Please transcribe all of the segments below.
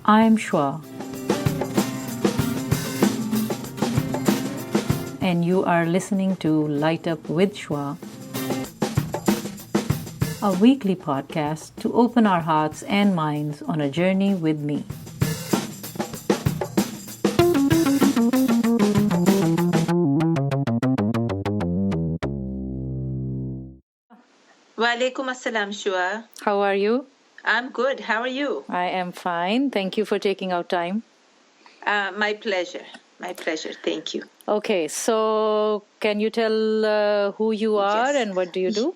I'm Shua, and you are listening to Light Up with Shua, a weekly podcast to open our hearts and minds on a journey with me. Walaikum assalam, Shua. How are you? I'm good. How are you? I am fine. Thank you for taking out time. My pleasure. My pleasure. Thank you. Okay, so can you tell who you are Yes. and what do you do,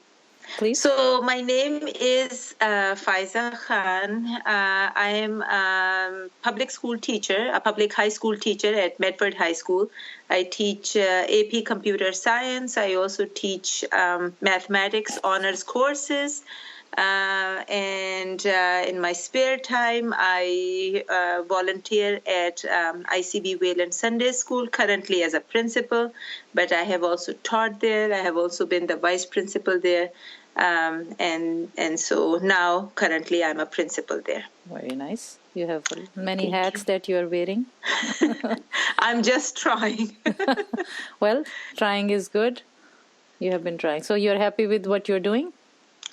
please? So my name is Faiza Khan. I am a public school teacher, a public high school teacher at Medford High School. I teach AP Computer Science. I also teach mathematics honors courses. And in my spare time, I volunteer at ICB Wayland Sunday School, currently as a principal, but I have also taught there. I have also been the vice principal there. And so now, currently, I'm a principal there. Very nice. You have many hats that you are wearing. I'm just trying. Well, trying is good. You have been trying. So you're happy with what you're doing?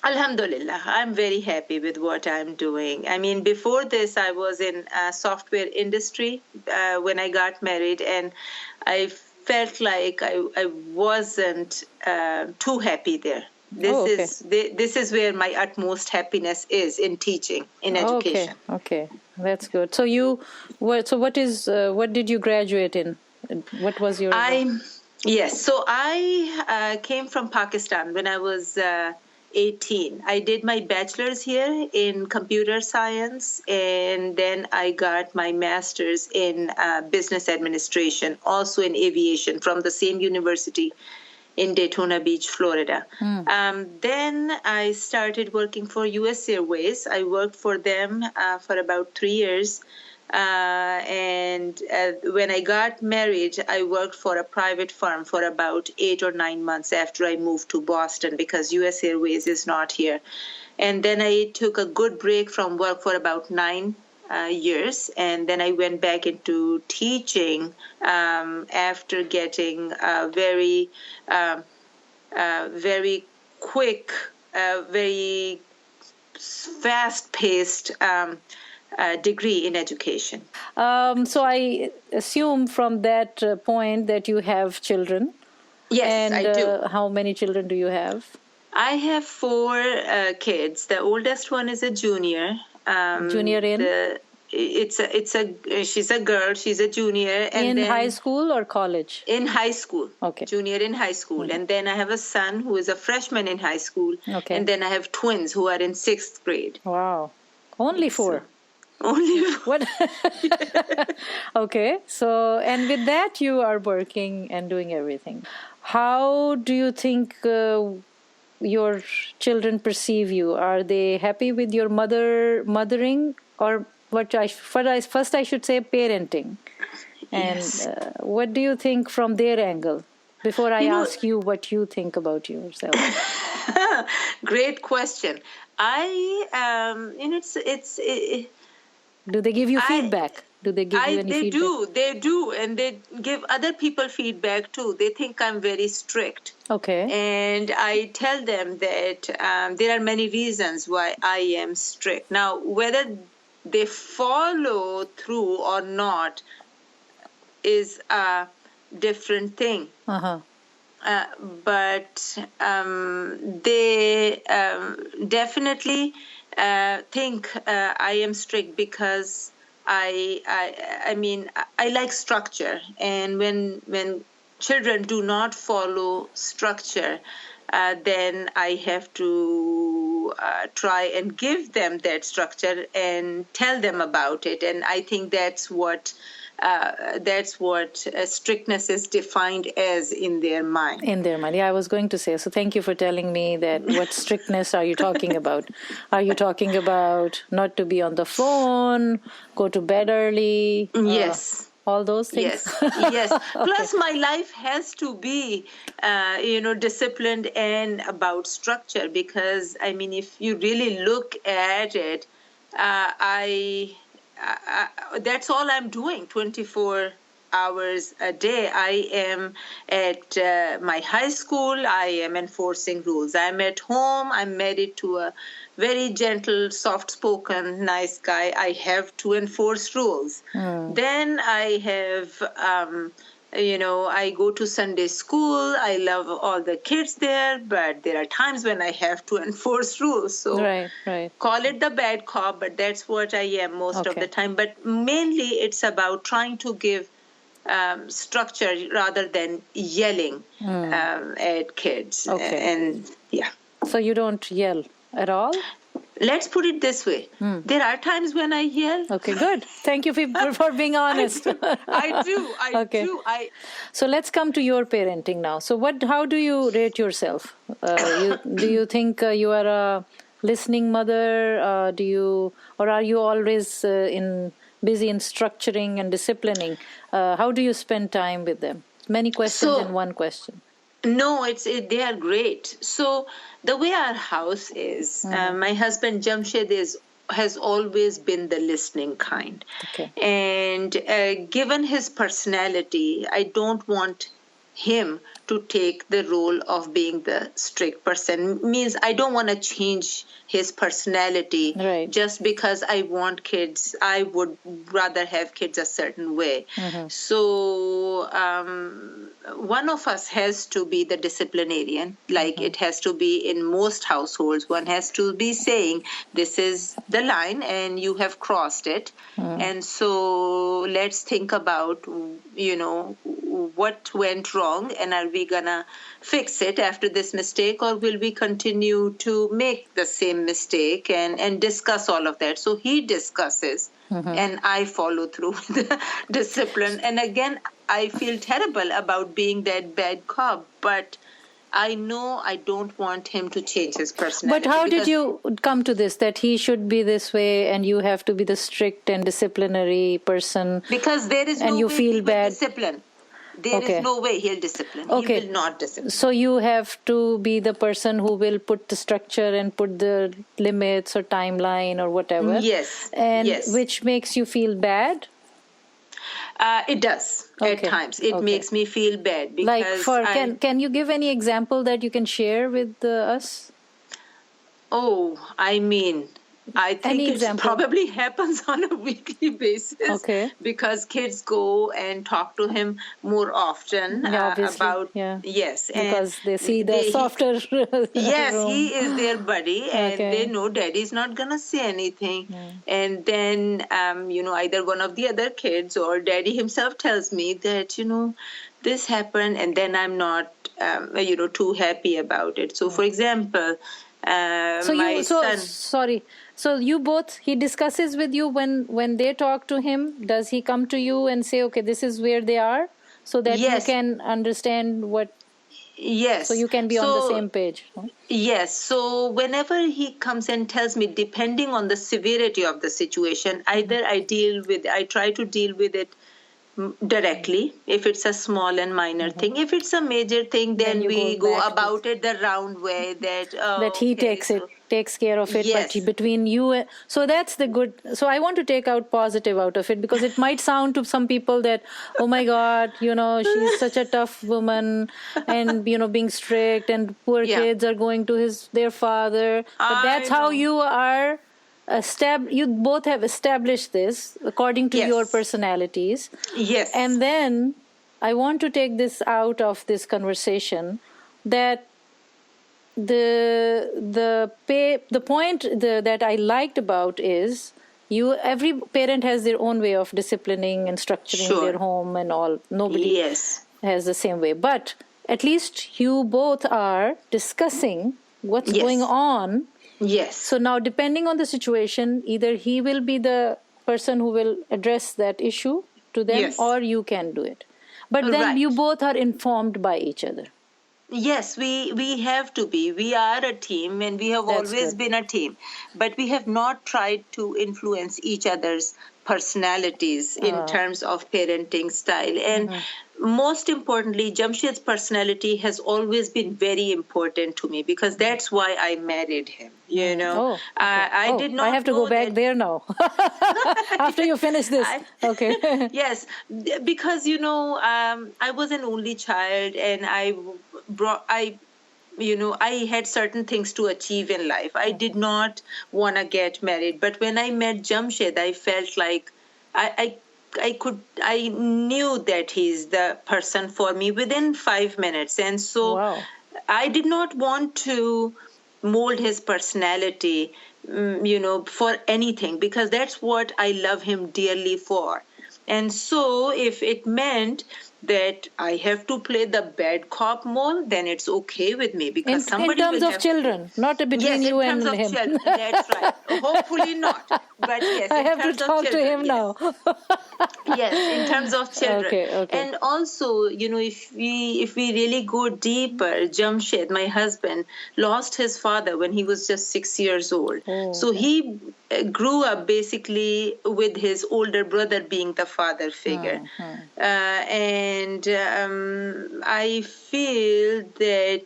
Alhamdulillah, I'm very happy with what I'm doing. I mean, before this, I was in software industry when I got married, and I felt like I wasn't too happy there. This is where my utmost happiness is, in teaching, in education. Okay, that's good. So what did you graduate in? What was your? Yes, so I came from Pakistan when I was 18. I did my bachelor's here in computer science, and then I got my master's in business administration, also in aviation, from the same university in Daytona Beach, Florida. Then I started working for U.S. Airways. I worked for them for about 3 years. And when I got married, I worked for a private firm for about 8 or 9 months after I moved to Boston, because U.S. Airways is not here. And then I took a good break from work for about 9 years, and then I went back into teaching after getting a very quick, very fast-paced degree in education. So I assume from that point that you have children. Yes, and, I do. How many children do you have? I have 4 kids. The oldest one is a junior. Junior in? She's a girl. She's a junior. And in high school or college? In high school. Okay. Junior in high school. Mm-hmm. And then I have a son who is a freshman in high school. Okay. And then I have twins who are in 6th grade. Wow. Only 4. Only 4. What? Okay. So, and with that, you are working and doing everything. How do you think your children perceive you? Are they happy with your mothering, or first I should say parenting? And yes. What do you think from their angle? Before I ask you what you think about yourself. Great question. Do they give you feedback? Do they give you any feedback? They do. And they give other people feedback too. They think I'm very strict. Okay. And I tell them that there are many reasons why I am strict. Now, whether they follow through or not is a different thing. Uh-huh. But they definitely think I am strict because I mean I like structure, and when children do not follow structure, then I have to try and give them that structure and tell them about it. And I think that's what strictness is defined as in their mind. In their mind. Yeah, I was going to say. So thank you for telling me that. What strictness are you talking about? Are you talking about not to be on the phone, go to bed early? Yes. All those things? Yes. Plus, my life has to be, disciplined and about structure, because, I mean, if you really look at it, I that's all I'm doing 24 hours a day. I am at my high school. I am enforcing rules. I'm at home. I'm married to a very gentle, soft-spoken, nice guy. I have to enforce rules. Then I have I go to Sunday school. I love all the kids there, but there are times when I have to enforce rules. So right. call it the bad cop, but that's what I am most of the time. But mainly it's about trying to give structure rather than yelling at kids. And yeah. So you don't yell at all? Let's put it this way. There are times when I yell. Okay, good. Thank you for being honest. I do. So let's come to your parenting now. So how do you rate yourself? Do you think you are a listening mother? Or are you always busy in structuring and disciplining? How do you spend time with them? Many questions in one question. No, they are great. So the way our house is, my husband Jamshed has always been the listening kind. Okay. And given his personality, I don't want him to take the role of being the strict person. Means I don't want to change his personality just because I want kids. I would rather have kids a certain way. So one of us has to be the disciplinarian. Like it has to be in most households. One has to be saying, this is the line and you have crossed it. And so let's think about, what went wrong and are we gonna fix it after this mistake, or will we continue to make the same mistake and discuss all of that. So he discusses and I follow through with the discipline. And again, I feel terrible about being that bad cop, but I know I don't want him to change his personality. But how did you come to this, that he should be this way and you have to be the strict and disciplinary person? Because there is no way he will discipline. There is no way he'll discipline. He will not discipline. So you have to be the person who will put the structure and put the limits or timeline or whatever. Yes. And which makes you feel bad? It does at times. It makes me feel bad. Because can you give any example that you can share with us? I think it probably happens on a weekly basis because kids go and talk to him more often about because they see the softer room. He is their buddy and they know daddy's not gonna say anything. And then either one of the other kids or daddy himself tells me that this happened, and then I'm not too happy about it. So for example, So you both, he discusses with you when they talk to him. Does he come to you and say, okay, this is where they are, so that you can understand what? Yes. So you can be on the same page. Huh? Yes. So whenever he comes and tells me, depending on the severity of the situation, either I try to deal with it directly if it's a small and minor thing. If it's a major thing, then we go about it the round way that he takes care of it. But between you, so that's the good. So I want to take out positive out of it, because it might sound to some people that, oh my God, she's such a tough woman, and being strict, and poor kids are going to their father. But that's how you are. You both have established this according to your personalities. Yes. And then I want to take this out of this conversation, that the point that I liked about is every parent has their own way of disciplining and structuring their home and all. Nobody has the same way. But at least you both are discussing what's going on. Yes. So now, depending on the situation, either he will be the person who will address that issue to them, or you can do it. But then you both are informed by each other. Yes, we have to be. We are a team, and we have always been a team. But we have not tried to influence each other's personalities in terms of parenting style. And most importantly, Jamshed's personality has always been very important to me because that's why I married him. Oh, okay. I did not I have to know go back that. there now after you finish this. Okay. Yes, because I was an only child, and I had certain things to achieve in life. I did not want to get married, but when I met Jamshed, I felt like I I knew that he's the person for me within 5 minutes, and so Wow. I did not want to mold his personality, for anything, because that's what I love him dearly for. And so if it meant that I have to play the bad cop role, then it's okay with me, because In somebody terms will of have children, not between yes, you in terms and of him. children. That's right. Hopefully not. But yes, I in have to terms of talk to children, him yes. now. Yes, in terms of children. Okay. And also, if we really go deeper, Jamshed, my husband, lost his father when he was just 6 years old. Oh, So okay. he grew up basically with his older brother being the father figure. And I feel that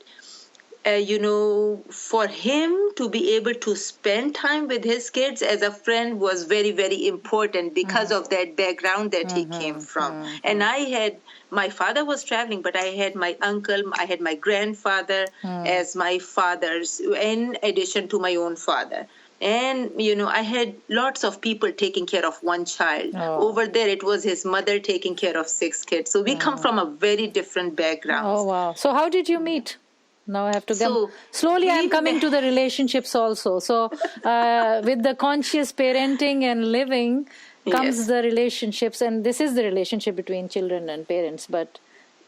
for him to be able to spend time with his kids as a friend was very, very important because of that background that he came from. And my father was traveling, but I had my uncle, I had my grandfather as my fathers, in addition to my own father. And, I had lots of people taking care of one child. Oh. Over there, it was his mother taking care of 6 kids. So we come from a very different background. Oh, wow. So how did you meet? Now I have to So slowly I'm coming to the relationships also. So with the conscious parenting and living comes Yes. the relationships, and this is the relationship between children and parents. But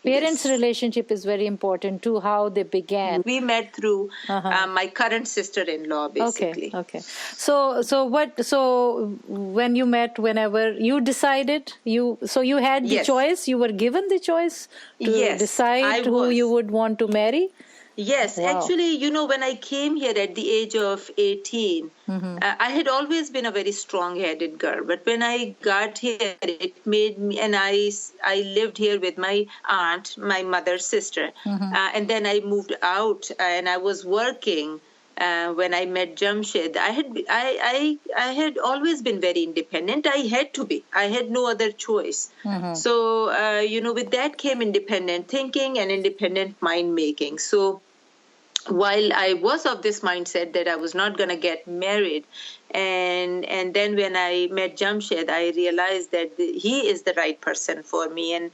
parents' relationship is very important too, how they began. We met through my current sister-in-law, basically. Okay. So when you met, whenever you decided, you had the Yes. choice, you were given the choice to Yes, decide I who was. you would want to marry. Yes, Wow. actually, when I came here at the age of 18, I had always been a very strong-headed girl. But when I got here, it made me, and I lived here with my aunt, my mother's sister. And then I moved out and I was working. When I met Jamshed, I had always been very independent. I had to be. I had no other choice. So with that came independent thinking and independent mind making. So while I was of this mindset that I was not going to get married, and then when I met Jamshed, I realized that he is the right person for me.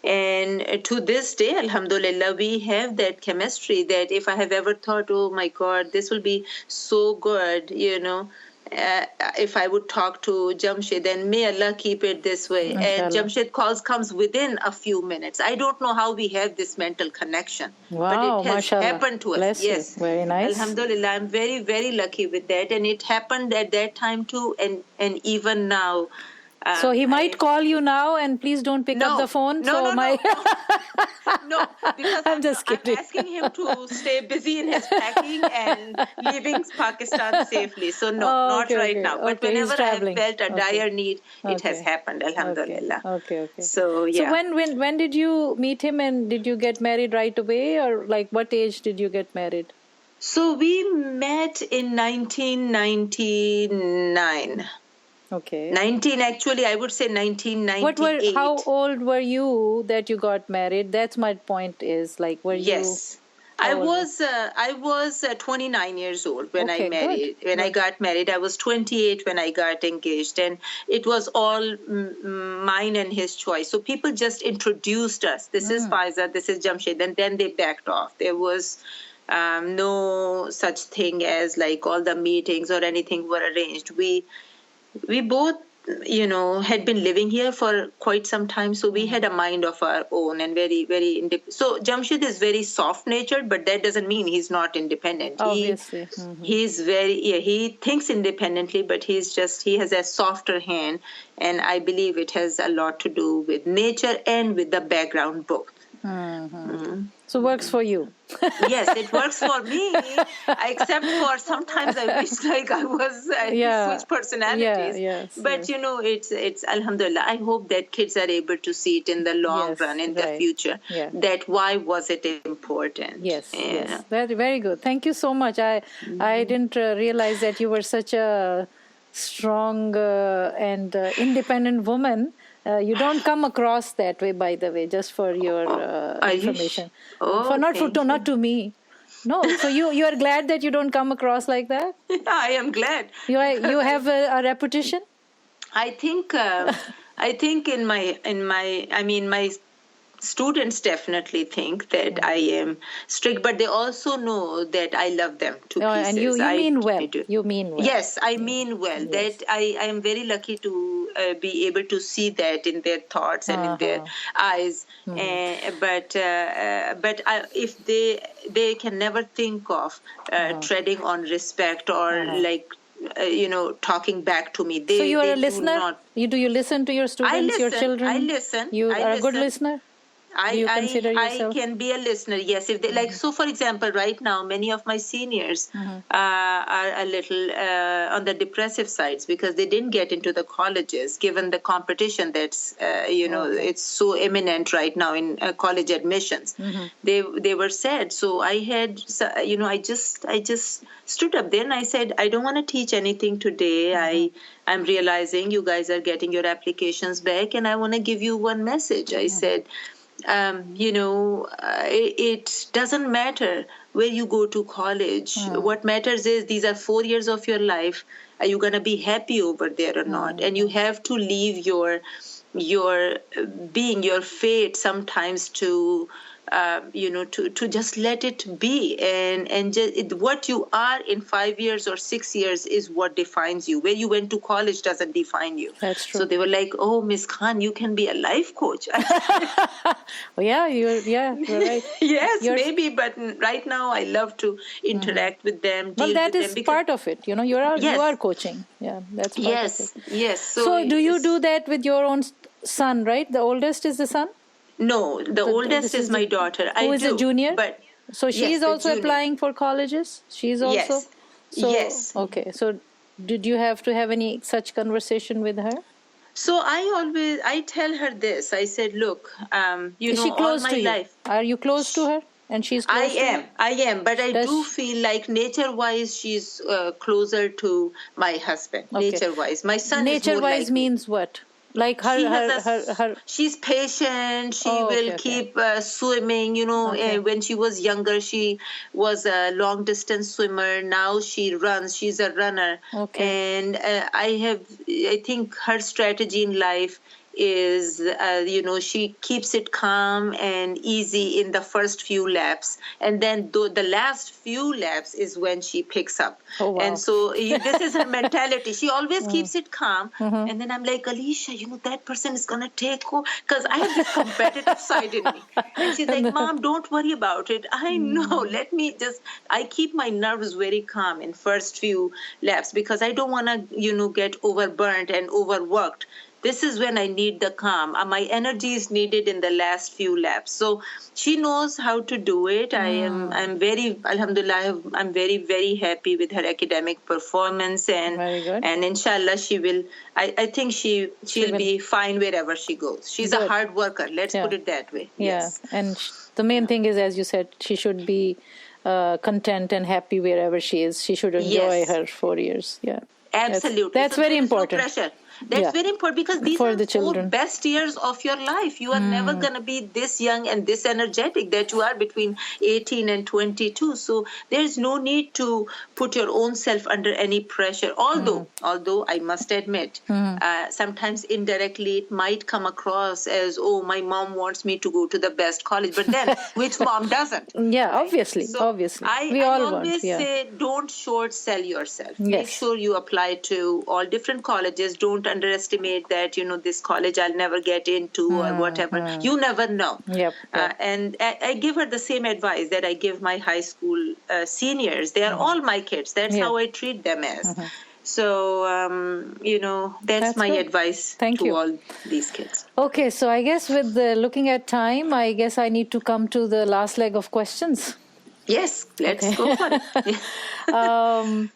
And to this day, alhamdulillah, we have that chemistry that if I have ever thought, oh my God, this will be so good, if I would talk to Jamshed, then may Allah keep it this way. Inshallah. And Jamshed comes within a few minutes. I don't know how we have this mental connection. Wow, but it has mashallah. happened to us. Bless yes. you. Very nice. Alhamdulillah, I'm very, very lucky with that. And it happened at that time too, and even now. So he might call you now, and please don't pick up the phone. No, because I'm just kidding. I'm asking him to stay busy in his packing and leaving Pakistan safely. So not right now. But whenever I have felt a dire need, it has happened. Alhamdulillah. Okay. So yeah. So when did you meet him, and did you get married right away, or like what age did you get married? So we met in 1999. Okay. Actually, I would say 1998. How old were you that you got married? That's my point. Is like, were you? Yes, I was 29 years old when I married. Good. I got married, I was 28 when I got engaged, and it was all mine and his choice. So people just introduced us. This is Faiza, this is Jamshed, and then they backed off. There was no such thing as like all the meetings or anything were arranged. We both, had been living here for quite some time, so we had a mind of our own and very, very independent. So Jamshed is very soft-natured, but that doesn't mean he's not independent. Obviously. He's he thinks independently, but he has a softer hand, and I believe it has a lot to do with nature and with the background both. So works for you. Yes, it works for me, except for sometimes I wish like I was switch personalities. But it's Alhamdulillah. I hope that kids are able to see it in the long run, in the future. That why was it important? Yes. Very, very good. Thank you so much. I didn't realize that you were such a strong and independent woman. You don't come across that way, by the way, just for your information. Not to me. No, so you are glad that you don't come across like that? I am glad. You have a reputation? I think in my students definitely think that I am strict, but they also know that I love them to pieces. And you mean well. You mean well. Yes, I mean well. Yes. That I am very lucky to be able to see that in their thoughts and in their eyes. But if they can never think of treading on respect or talking back to me. So you are a listener? Do you listen to your students, your children? I listen. You are a good listener? I can be a listener, yes. If they so for example, right now, many of my seniors are a little on the depressive sides because they didn't get into the colleges, given the competition that's, it's so imminent right now in college admissions. They were sad. So I had, I just stood up there and I said, I don't want to teach anything today. I'm realizing you guys are getting your applications back and I want to give you one message. I said, it doesn't matter where you go to college. What matters is these are 4 years of your life. Are you going to be happy over there or not? And you have to leave your being, your fate sometimes to just let it be, and just, what you are in 5 years or 6 years is what defines you. Where you went to college doesn't define you. That's true. So they were like, "Oh, Miss Khan, you can be a life coach." You're right. Yes, maybe, but right now I love to interact with them. Well, that is part of it. You are coaching. Yeah, that's part of it. Yes. So do you do that with your own son? Right, the oldest is the son. No, the oldest is my daughter. Who is a junior? But so she is also applying for colleges? She's also? Yes. Okay. So did you have to have any such conversation with her? So I tell her this. I said, look, is she close all my to you? Life. Are you close to her? And she's close to you? I am. But I do feel like nature-wise, she's closer to my husband. Okay. Nature-wise. My son is more like means what? Like her. She's patient. She will keep swimming. When she was younger, she was a long distance swimmer. Now she runs. She's a runner. Okay. And I think her strategy in life is, she keeps it calm and easy in the first few laps. And then the last few laps is when she picks up. Oh, wow. And so this is her mentality. She always keeps it calm. And then I'm like, Alicia, that person is going to take over. Because I have this competitive side in me. And she's like, Mom, don't worry about it. I know. I keep my nerves very calm in first few laps because I don't want to, get overburnt and overworked. This is when I need the calm. My energy is needed in the last few laps. So she knows how to do it. I'm very, alhamdulillah, I'm very, very happy with her academic performance. And very good. And inshallah, she will, I think she'll be fine wherever she goes. She's a hard worker. Let's put it that way. Yeah. Yes. And the main thing is, as you said, she should be content and happy wherever she is. She should enjoy her 4 years. Yeah. Absolutely. That's very important. No pressure. That's very important because these are the 4 best years of your life. You are never going to be this young and this energetic that you are between 18 and 22. So there's no need to put your own self under any pressure. Although I must admit, sometimes indirectly it might come across as, oh, my mom wants me to go to the best college. But then which mom doesn't? Yeah, obviously. So obviously. I always say don't short sell yourself. Yes. Make sure you apply to all different colleges. Don't underestimate that, this college I'll never get into or whatever. You never know. Yep. And I give her the same advice that I give my high school seniors. They are all my kids. That's how I treat them as. So, that's my good. advice Thank to you. all these kids. Okay, so I guess with looking at time, I guess I need to come to the last leg of questions. Yes, let's go for it.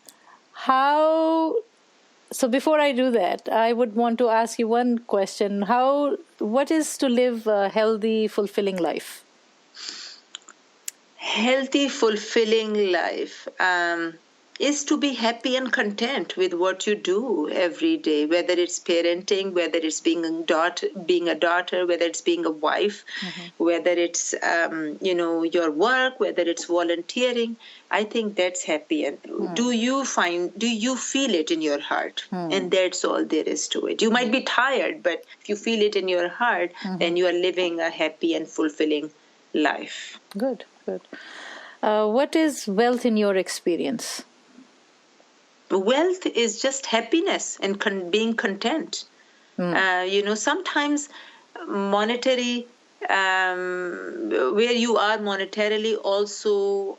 So before I do that, I would want to ask you one question. What is to live a healthy, fulfilling life? Healthy, fulfilling life is to be happy and content with what you do every day, whether it's parenting, whether it's being a daughter, whether it's being a wife, whether it's your work, whether it's volunteering. I think that's happy. And do you feel it in your heart? And that's all there is to it. You might be tired, but if you feel it in your heart, then you are living a happy and fulfilling life. Good, good. What is wealth in your experience? Wealth is just happiness and being content. Sometimes monetary, where you are monetarily also,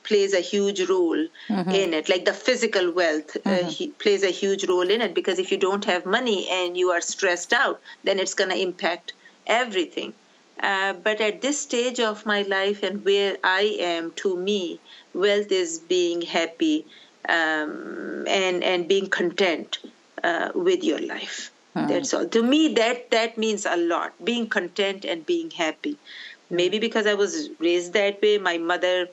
plays a huge role in it. Like the physical wealth plays a huge role in it, because if you don't have money and you are stressed out, then it's going to impact everything. But at this stage of my life and where I am, to me, wealth is being happy and being content with your life. That's all. To me, that means a lot. Being content and being happy. Maybe because I was raised that way, my mother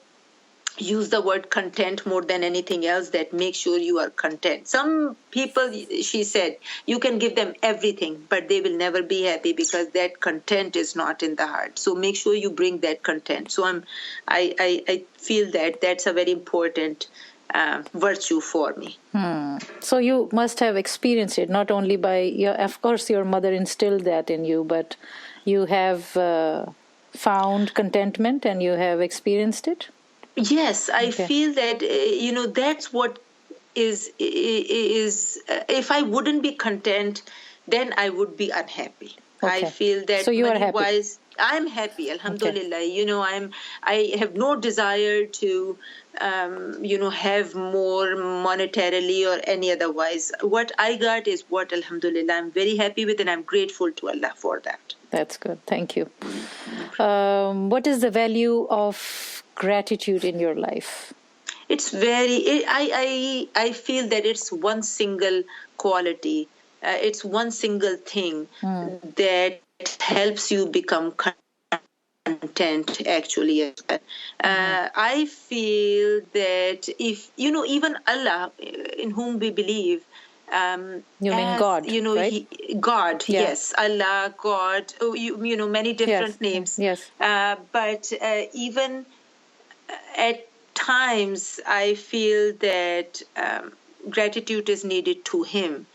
use the word content more than anything else, that make sure you are content. Some people, she said, you can give them everything, but they will never be happy because that content is not in the heart. So make sure you bring that content. So I feel that that's a very important virtue for me. So you must have experienced it, not only of course your mother instilled that in you, but you have found contentment and you have experienced it? Yes, I feel that, that's what is if I wouldn't be content, then I would be unhappy. Okay. I feel that so you are happy. I'm happy, alhamdulillah. Okay. I have no desire to, have more monetarily or any otherwise. What I got is what, alhamdulillah, I'm very happy with, and I'm grateful to Allah for that. That's good. Thank you. What is the value of gratitude in your life? It's I feel that it's one single quality. It's one single thing that helps you become content, actually. I feel that if, even Allah, in whom we believe, you mean God, right? God, yes, Allah, God, many different names. Yes. But even at times, I feel that gratitude is needed to Him.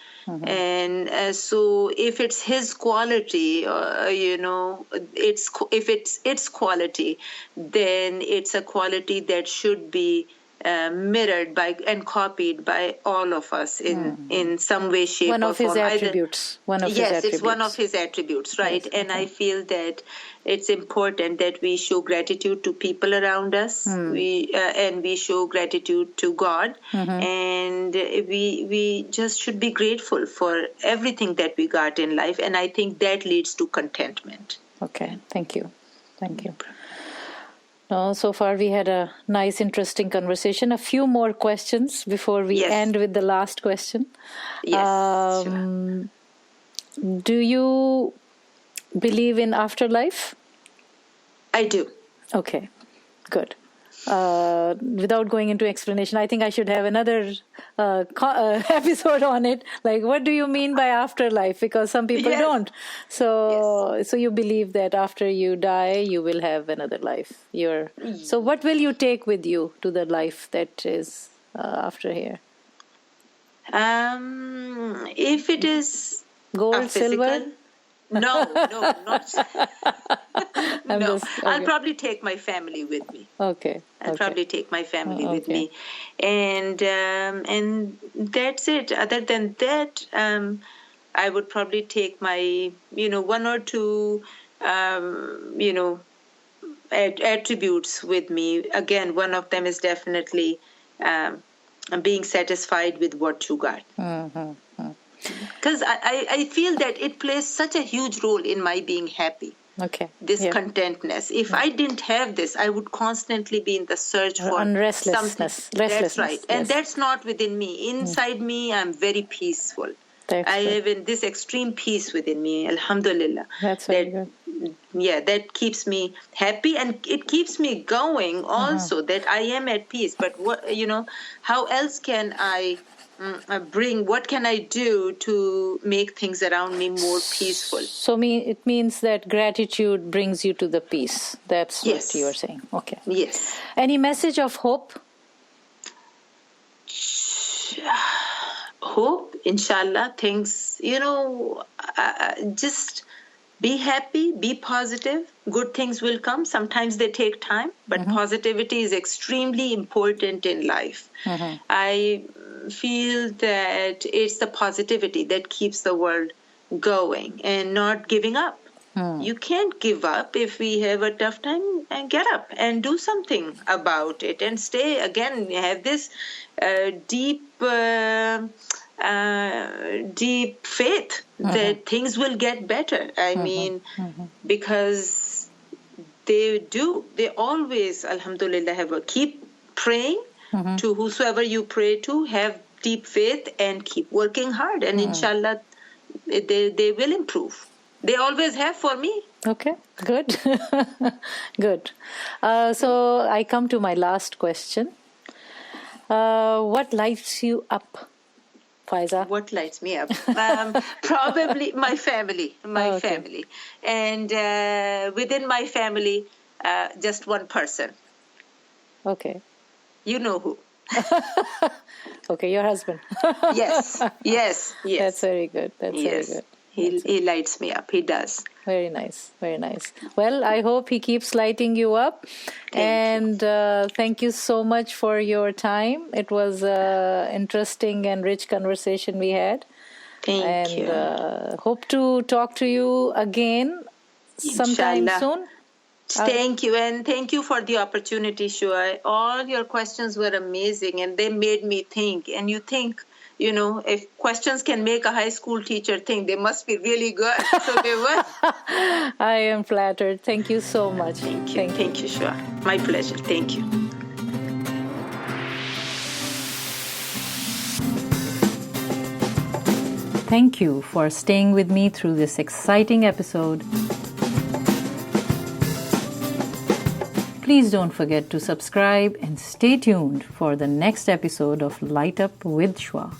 And so if it's His quality, if it's its quality, then it's a quality that should be mirrored by and copied by all of us in some way, shape, one or form. His attributes. Yes, it's one of His attributes, right? Yes, and I feel that it's important that we show gratitude to people around us. And we show gratitude to God, and we just should be grateful for everything that we got in life. And I think that leads to contentment. Okay, thank you. So far we had a nice, interesting conversation. A few more questions before we end with the last question. Yes. Do you believe in afterlife? I do. Okay, good. Without going into explanation, I think I should have another episode on it. Like, what do you mean by afterlife? Because some people don't. So you believe that after you die, you will have another life. So what will you take with you to the life that is after here? If it is gold, silver. No, not. No, okay. I'll probably take my family with me. Okay. I'll probably take my family with me, and that's it. Other than that, I would probably take my, one or two, attributes with me. Again, one of them is definitely being satisfied with what you got. Because I feel that it plays such a huge role in my being happy. Okay. This contentness. If I didn't have this, I would constantly be in the search for something. That's right. And that's not within me. Inside me, I'm very peaceful. I have this extreme peace within me, alhamdulillah. That's very good. Yeah, that keeps me happy, and it keeps me going also, that I am at peace. But how else can I what can I do to make things around me more peaceful? So it means that gratitude brings you to the peace. That's what you are saying. Okay. Yes. Any message of hope? Hope, inshallah, things, just be happy, be positive. Good things will come. Sometimes they take time, but positivity is extremely important in life. I feel that it's the positivity that keeps the world going and not giving up. You can't give up. If we have a tough time, and get up and do something about it and stay. Again, have this deep faith that things will get better. I mean, because they always, alhamdulillah, keep praying to whosoever you pray to, have deep faith and keep working hard, and inshallah they will improve. They always have for me. Okay, good. Good. So I come to my last question. What lights you up, Faiza? What lights me up? Probably my family. Family. And within my family, just one person. Okay. You know who. Okay, your husband. Yes. That's very good. Very good. He lights me up. He does. Very nice. Very nice. Well, I hope he keeps lighting you up. Thank you so much for your time. It was an interesting and rich conversation we had. Thank you. Hope to talk to you again sometime soon. Thank you, and thank you for the opportunity, Shua. All your questions were amazing, and they made me think. And you think, if questions can make a high school teacher think, they must be really good. So they were. I am flattered. Thank you so much. Thank you, Shua. My pleasure. Thank you. Thank you for staying with me through this exciting episode. Please don't forget to subscribe and stay tuned for the next episode of Light Up with Shua.